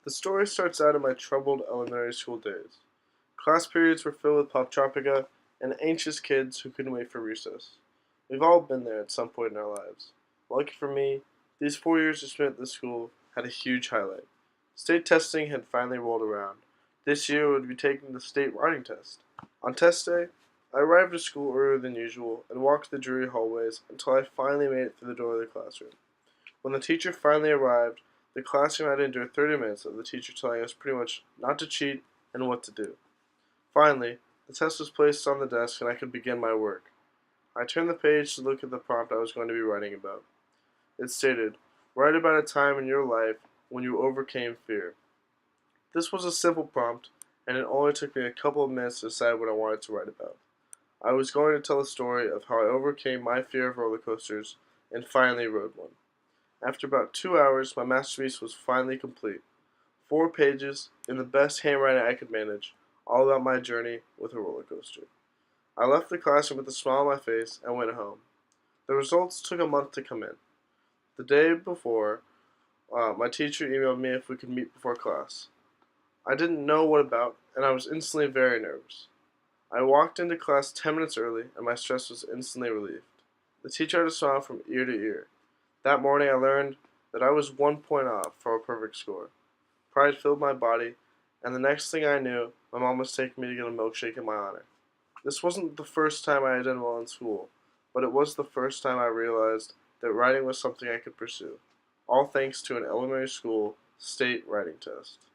The story starts out in my troubled elementary school days. Class periods were filled with Pop Tropica and anxious kids who couldn't wait for recess. We've all been there at some point in our lives. Lucky for me, these 4 years I spent at this school had a huge highlight. State testing had finally rolled around. This year we would be taking the state writing test. On test day, I arrived at school earlier than usual and walked the dreary hallways until I finally made it through the door of the classroom. When the teacher finally arrived, the classroom had to endure 30 minutes of the teacher telling us pretty much not to cheat and what to do. Finally, the test was placed on the desk and I could begin my work. I turned the page to look at the prompt I was going to be writing about. It stated, "Write about a time in your life when you overcame fear." This was a simple prompt, and it only took me a couple of minutes to decide what I wanted to write about. I was going to tell a story of how I overcame my fear of roller coasters and finally rode one. After about 2 hours, my masterpiece was finally complete. 4 pages, in the best handwriting I could manage, all about my journey with a roller coaster. I left the classroom with a smile on my face and went home. The results took a month to come in. The day before, my teacher emailed me if we could meet before class. I didn't know what about, and I was instantly very nervous. I walked into class 10 minutes early, and my stress was instantly relieved. The teacher had a smile from ear to ear. That morning I learned that I was 1 point off for a perfect score. Pride filled my body, and the next thing I knew, my mom was taking me to get a milkshake in my honor. This wasn't the first time I had done well in school, but it was the first time I realized that writing was something I could pursue, all thanks to an elementary school state writing test.